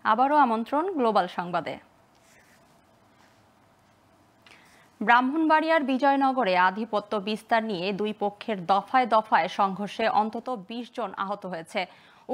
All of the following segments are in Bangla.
আবারও আমন্ত্রণ গ্লোবাল সংবাদে। ব্রাহ্মণবাড়িয়ার বিজয়নগরে আধিপত্য বিস্তার নিয়ে দুই পক্ষের দফায় দফায় সংঘর্ষে অন্তত ২০ জন আহত হয়েছে।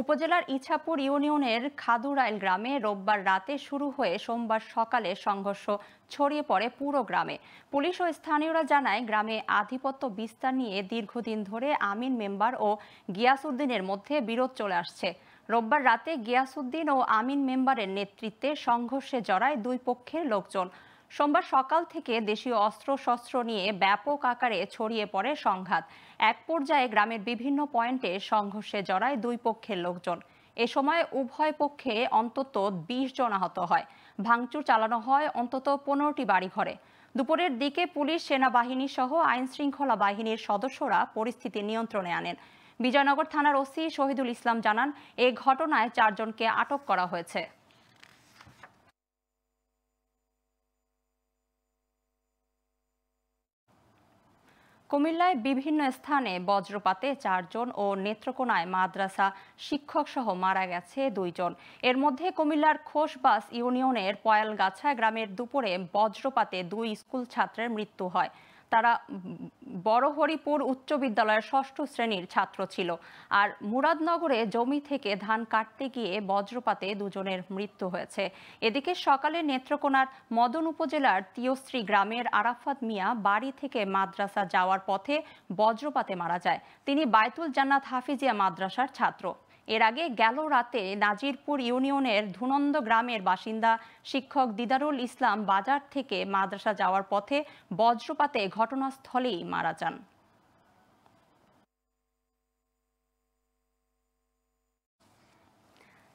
উপজেলার ইছাপুর ইউনিয়নের খাদুরাইল গ্রামে রোববার রাতে শুরু হয়ে সোমবার সকালে সংঘর্ষ ছড়িয়ে পড়ে পুরো গ্রামে। পুলিশ ও স্থানীয়রা জানায়, গ্রামে আধিপত্য বিস্তার নিয়ে দীর্ঘদিন ধরে আমিন মেম্বার ও গিয়াসউদ্দিনের মধ্যে বিরোধ চলে আসছে। রোববার রাতে গিয়াসউদ্দিন ও আমিন মেম্বারের নেতৃত্বে সংঘর্ষে জড়ায় দুই পক্ষের লোকজন। সোমবার সকাল থেকে দেশীয় অস্ত্রশস্ত্র নিয়ে ব্যাপক আকারে ছড়িয়ে পড়ে সংঘাত। এক পর্যায়ে গ্রামের বিভিন্ন পয়েন্টে সংঘর্ষে জড়ায় দুই পক্ষের লোকজন। এ সময় উভয় পক্ষে অন্তত ২০ জন আহত হয়। ভাঙচুর চালানো হয় অন্তত ১৫টি বাড়িঘরে। দুপুরের দিকে পুলিশ, সেনাবাহিনী সহ আইনশৃঙ্খলা বাহিনীর সদস্যরা পরিস্থিতি নিয়ন্ত্রণে আনেন। বিজয়নগর থানার ওসি শহীদুল ইসলাম জানান, এ ঘটনায় ৪ জনকে আটক করা হয়েছে। কুমিল্লায় বিভিন্ন স্থানে বজ্রপাতে ৪ জন ও নেত্রকোনায় মাদ্রাসা শিক্ষক সহ মারা গেছে ২ জন। এর মধ্যে কুমিল্লার খোশবাস ইউনিয়নের পয়ালগাছা গ্রামের দুপুরে বজ্রপাতে ২ স্কুল ছাত্রের মৃত্যু হয়। তারা বড়হরিপুর উচ্চ বিদ্যালয়ের ৬ষ্ঠ শ্রেণীর ছাত্র ছিল। আর মুরাদনগরে জমি থেকে ধান কাটতে গিয়ে বজ্রপাতে ২ জনের মৃত্যু হয়েছে। এদিকে সকালে নেত্রকোনার মদন উপজেলার তিয়শ্রী গ্রামের আরাফাত মিয়া বাড়ি থেকে মাদ্রাসা যাওয়ার পথে বজ্রপাতে মারা যায়। তিনি বায়তুল জান্নাত হাফিজিয়া মাদ্রাসার ছাত্র। এর আগে গেল রাতে নাজিরপুর ইউনিয়নের ধুনন্দ গ্রামের বাসিন্দা শিক্ষক দিদারুল ইসলাম বাজার থেকে মাদ্রাসা যাওয়ার পথে বজ্রপাতে ঘটনাস্থলেই মারা যান।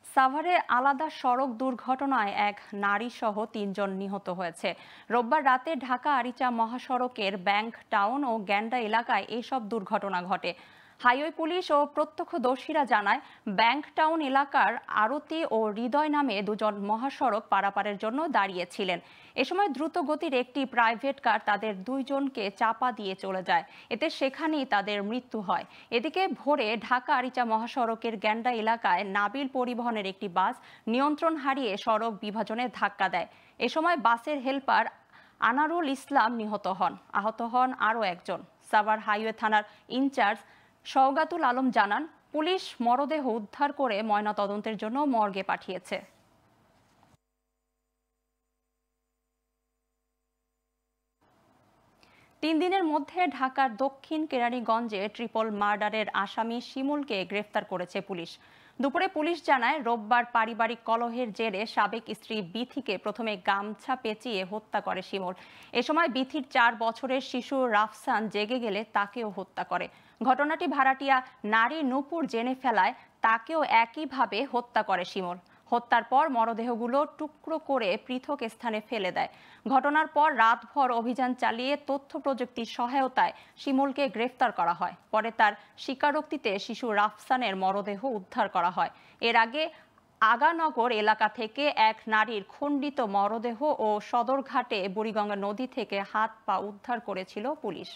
সাভারে আলাদা সড়ক দুর্ঘটনায় এক নারী সহ ৩ জন নিহত হয়েছে। রোববার রাতে ঢাকা আরিচা মহাসড়কের ব্যাংক টাউন ও গ্যান্ডা এলাকায় এসব দুর্ঘটনা ঘটে। হাইওয়ে পুলিশ ও প্রত্যক্ষদর্শীরা জানায়, ব্যাংক টাউন এলাকার আরতি ও হৃদয় নামে ২ জন মহাসড়ক পারাপারের জন্য দাঁড়িয়েছিলেন। এ সময় দ্রুত গতির একটি প্রাইভেট কার তাদের ২ জনকে চাপা দিয়ে চলে যায়। এতে সেখানেই তাদের মৃত্যু হয়। এদিকে ভোরে ঢাকা আরিচা মহাসড়কের গ্যান্ডা এলাকায় নাবিল পরিবহনের একটি বাস নিয়ন্ত্রণ হারিয়ে সড়ক বিভাজনে ধাক্কা দেয়। এ সময় বাসের হেলপার আনারুল ইসলাম নিহত হন। আহত হন আরও একজন। সাভার হাইওয়ে থানার ইনচার্জ শওগাতুল আলম জানান, পুলিশ মরদেহ উদ্ধার করে ময়নাতদন্তের জন্য মর্গে পাঠিয়েছে। ৩ দিনের মধ্যে ঢাকার দক্ষিণ কেরানীগঞ্জে ট্রিপল মার্ডারের আসামি শিমুলকে গ্রেফতার করেছে পুলিশ। দুপুরে পুলিশ জানায়, রোববার পারিবারিক কলহের জেরে সাবেক স্ত্রী বিথিকে প্রথমে গামছা পেঁচিয়ে হত্যা করে শিমুল। এ সময় বিথির ৪ বছরের শিশু রাফসান জেগে গেলে তাকেও হত্যা করে। ঘটনাটি ভাড়াটিয়া নারী নূপুর জেনে ফেলায় তাকেও একইভাবে হত্যা করে শিমুল। হত্যার পর মরদেহগুলো টুকরো করে পৃথক স্থানে ফেলে দেয়। ঘটনার পর রাতভর অভিযান চালিয়ে তথ্য প্রযুক্তির সহায়তায় শিমুলকে গ্রেফতার করা হয়। পরে তার স্বীকারোক্তিতে শিশু রাফসানের মরদেহ উদ্ধার করা হয়। এর আগে আগানগর এলাকা থেকে এক নারীর খণ্ডিত মরদেহ ও সদরঘাটে বুড়িগঙ্গা নদী থেকে হাত পা উদ্ধার করেছিল পুলিশ।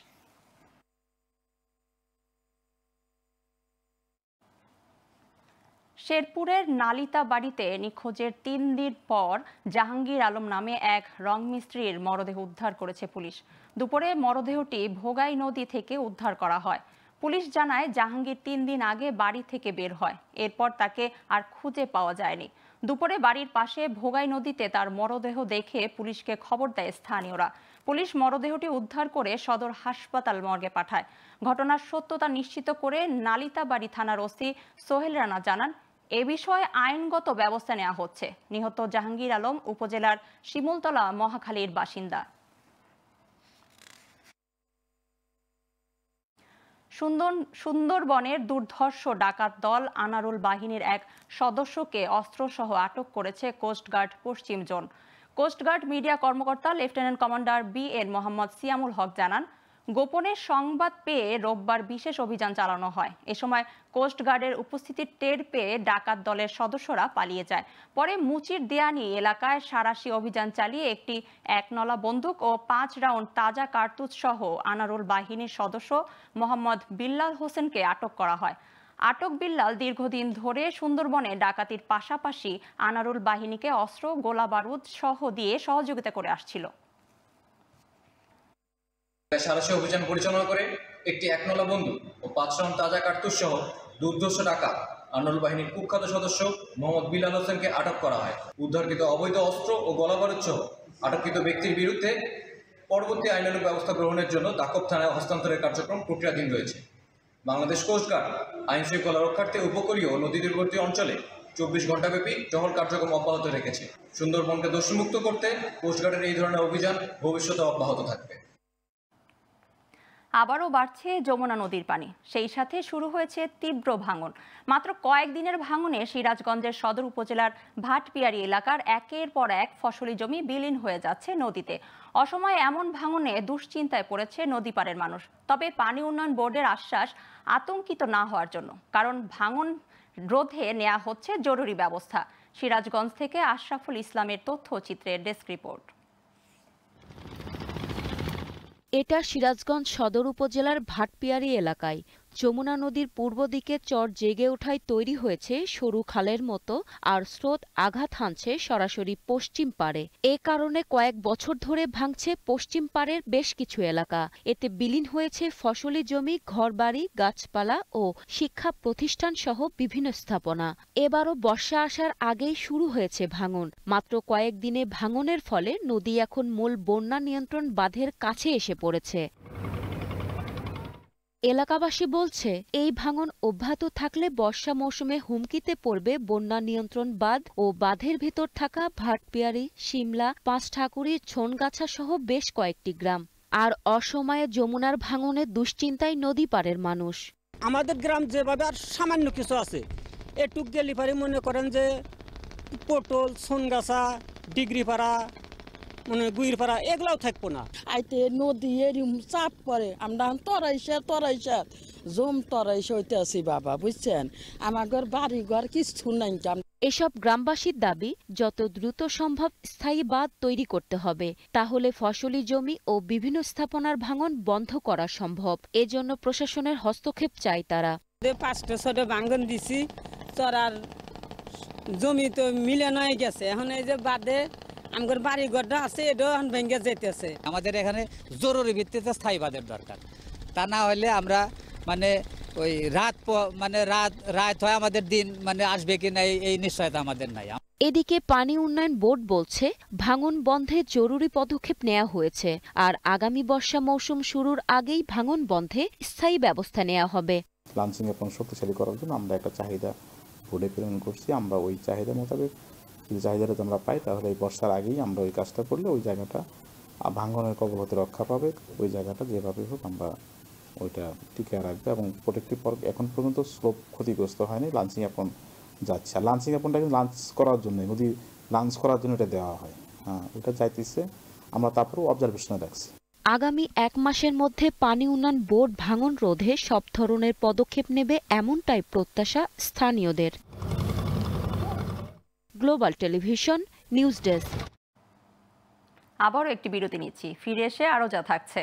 শেরপুরের নালিতা বাড়িতে নিখোঁজের ৩ দিন পর জাহাঙ্গীর আলম নামে এক রং মিস্ত্রির মরদেহ উদ্ধার করেছে পুলিশ। দুপুরে মরদেহটি ভোগাই নদী থেকে উদ্ধার করা হয়। পুলিশ জানায়, জাহাঙ্গীর ৩ দিন আগে বাড়ি থেকে বের হয়। এরপর তাকে আর খুঁজে পাওয়া যায়নি। দুপুরে বাড়ির পাশে ভোগাই নদীতে তার মরদেহ দেখে পুলিশকে খবর দেয় স্থানীয়রা। পুলিশ মরদেহটি উদ্ধার করে সদর হাসপাতাল মর্গে পাঠায়। ঘটনার সত্যতা নিশ্চিত করে নালিতাবাড়ি থানার ওসি সোহেল রানা জানান, এ বিষয়ে আইনগত ব্যবস্থা নেওয়া হচ্ছে। নিহত জাহাঙ্গীর আলম উপজেলার শিমুলতলা মহাখালীর বাসিন্দা। সুন্দরবনের দুর্ধর্ষ ডাকাত দল আনারুল বাহিনীর এক সদস্যকে অস্ত্রসহ আটক করেছে কোস্টগার্ড পশ্চিম জোন। কোস্টগার্ড মিডিয়া কর্মকর্তা lieutenant commander BN Mohammad Siamul Haque জানান, গোপনে সংবাদ পেয়ে রোববার বিশেষ অভিযান চালানো হয়। এ সময় কোস্টগার্ডের উপস্থিতির টের পেয়ে ডাকাত দলের সদস্যরা পালিয়ে যায়। পরে মুচির দেয়ানি এলাকায় সাঁড়াশি অভিযান চালিয়ে একটি ১নলা বন্দুক ও ৫ রাউন্ড তাজা কার্তুজ সহ আনারুল বাহিনীর সদস্য মোহাম্মদ বিল্লাল হোসেনকে আটক করা হয়। আটক বিল্লাল দীর্ঘদিন ধরে সুন্দরবনে ডাকাতির পাশাপাশি আনারুল বাহিনীকে অস্ত্র, গোলাবারুদ সহ দিয়ে সহযোগিতা করে আসছিল। সারাশি অভিযান পরিচালনা করে একটি একনলা বন্দুক ও 5 রাউন্ড তাজা কার্তুজ সহ দুর্ধর্ষ ডাকাত আনারুল বাহিনীর কুখ্যাত সদস্য মোহাম্মদ বিলাল হোসেনকে আটক করা হয়। উদ্ধারকৃত অবৈধ অস্ত্র ও গোলাবারুদ সহ আটককৃত ব্যক্তির বিরুদ্ধে পরবর্তী আইনানুগ ব্যবস্থা গ্রহণের জন্য দাকব থানায় হস্তান্তরের কার্যক্রম প্রক্রিয়াধীন রয়েছে। বাংলাদেশ কোস্টগার্ড আইন শৃঙ্খলা রক্ষার্থে উপকূলীয় নদী তীরবর্তী অঞ্চলে 24 ঘণ্টাব্যাপী টহল কার্যক্রম অব্যাহত রেখেছে। সুন্দরবনকে দোষমুক্ত করতে কোস্টগার্ডের এই ধরনের অভিযান ভবিষ্যতে অব্যাহত থাকবে। আবারও বাড়ছে যমুনা নদীর পানি, সেই সাথে শুরু হয়েছে তীব্র ভাঙন। মাত্র কয়েকদিনের ভাঙনে সিরাজগঞ্জের সদর উপজেলার ভাটপিয়ারি এলাকার একের পর এক ফসলি জমি বিলীন হয়ে যাচ্ছে নদীতে। অসময়ে এমন ভাঙনে দুশ্চিন্তায় পড়েছে নদীপাড়ের মানুষ। তবে পানি উন্নয়ন বোর্ডের আশ্বাস আতঙ্কিত না হওয়ার জন্য, কারণ ভাঙন রোধে নেওয়া হচ্ছে জরুরি ব্যবস্থা। সিরাজগঞ্জ থেকে আশরাফুল ইসলামের তথ্যচিত্রের ডেস্ক রিপোর্ট। এটা সিরাজগঞ্জ সদর উপজেলার ভাটপিয়ারি এলাকায় যমুনা নদীর পূর্ব দিকে চর জেগে ওঠায় তৈরি হয়েছে সরু খালের মতো, আর স্রোত আঘাত হানছে সরাসরি পশ্চিম পাড়ে। এ কারণে কয়েক বছর ধরে ভাঙছে পশ্চিম পাড়ের বেশ কিছু এলাকা। এতে বিলীন হয়েছে ফসলি জমি, ঘরবাড়ি, গাছপালা ও শিক্ষা প্রতিষ্ঠান সহ বিভিন্ন স্থাপনা। এবারও বর্ষা আসার আগেই শুরু হয়েছে ভাঙন। মাত্র কয়েকদিনে ভাঙনের ফলে নদী এখন মূল বন্যা নিয়ন্ত্রণ বাঁধের কাছে এসে পড়েছে। এলাকাবাসী বলছে, এই ভাঙন অব্যাহত থাকলে বর্ষা মৌসুমে হুমকিতে পড়বে বন্যা নিয়ন্ত্রণ বাঁধ ও বাঁধের ভেতর থাকা ভাটপিয়ারি, শিমলা, পাঁচঠাকুরি, ছনগাছা সহ বেশ কয়েকটি গ্রাম। আর অসময়ে যমুনার ভাঙনে দুশ্চিন্তায় নদী পাড়ের মানুষ। আমাদের গ্রাম যেভাবে আর সামান্য কিছু আছে, এটুক গেলি পারে মনে করেন যে পটল, ছনগাছা, ডিগ্রিপাড়া, মানে গুইরপাড়া এগুলাও থাকবো না। আইতে নদী এরম চাপ পরে, আমরা তরাইছে জম তরাইছে হইতে আছি বাবা, বুঝছেন? আমার ঘর বাড়ি ঘর কিছু নাই। এসব গ্রামবাসীর দাবি, যত দ্রুত সম্ভব স্থায়ী বাঁধ তৈরি করতে হবে, তাহলে ফসলি জমি ও বিভিন্ন স্থাপনার ভাঙন বন্ধ করা সম্ভব। এজন্য প্রশাসনের হস্তক্ষেপ চায় তারা। 5টা-6টা ভাঙন দিছি, চরার জমি তো মিলান হয়ে গেছে। এখন এই যে বাদে আমার বাড়ি ঘরটা আছে, এটাও এখন ভেঙে যেতেছে। আমাদের এখানে জরুরি ভিত্তিতে স্থায়ী বাঁধের দরকার। তা না হলে আমরা মানে ওই রাত হয় আমাদের দিন মানে আসবে কি না এই নিশ্চয়তা আমাদের নাই। এদিকে পানি উন্নয়ন বোর্ড বলছে, ভাঙন বন্ধে জরুরি পদক্ষেপ নেওয়া হয়েছে, আর আগামী বর্ষা মৌসুম শুরুর আগেই ভাঙন বন্ধে স্থায়ী ব্যবস্থা নেওয়া হবে। লাঞ্চিং এবং শক্তিশালী করার জন্য আমরা একটা চাহিদা বোর্ডে প্রেরণ করছি। আমরা ওই চাহিদা মোতাবেক যদি চাহিদাটা আমরা পাই, তাহলে এই বর্ষার আগেই আমরা ওই কাজটা করলে ওই জায়গাটা ভাঙনের কবল হতে রক্ষা পাবে। ওই জায়গাটা যেভাবে হোক আমরা ওইটা টিকে রাখবে এবং প্রোটেক্টিভ পার্ক এখন পর্যন্ত স্লোপ ক্ষতিগ্রস্ত হয়নি। লাঞ্চিং আপন যাচ্ছে, আর লাঞ্চিং আপনটা কিন্তু লাঞ্চ করার জন্য, নদী লাঞ্চ করার জন্য এটা দেওয়া হয়। ওটা যাইতেছে, আমরা তারপরেও অবজারভেশনে রাখছি। আগামী 1 মাসের মধ্যে পানি উন্নয়ন বোর্ড ভাঙন রোধে সব ধরনের পদক্ষেপ নেবে, এমনটাই প্রত্যাশা স্থানীয়দের। Global television news desk. আবারও একটি বিরতি নিচ্ছি, ফিরে এসে আরও যা থাকছে।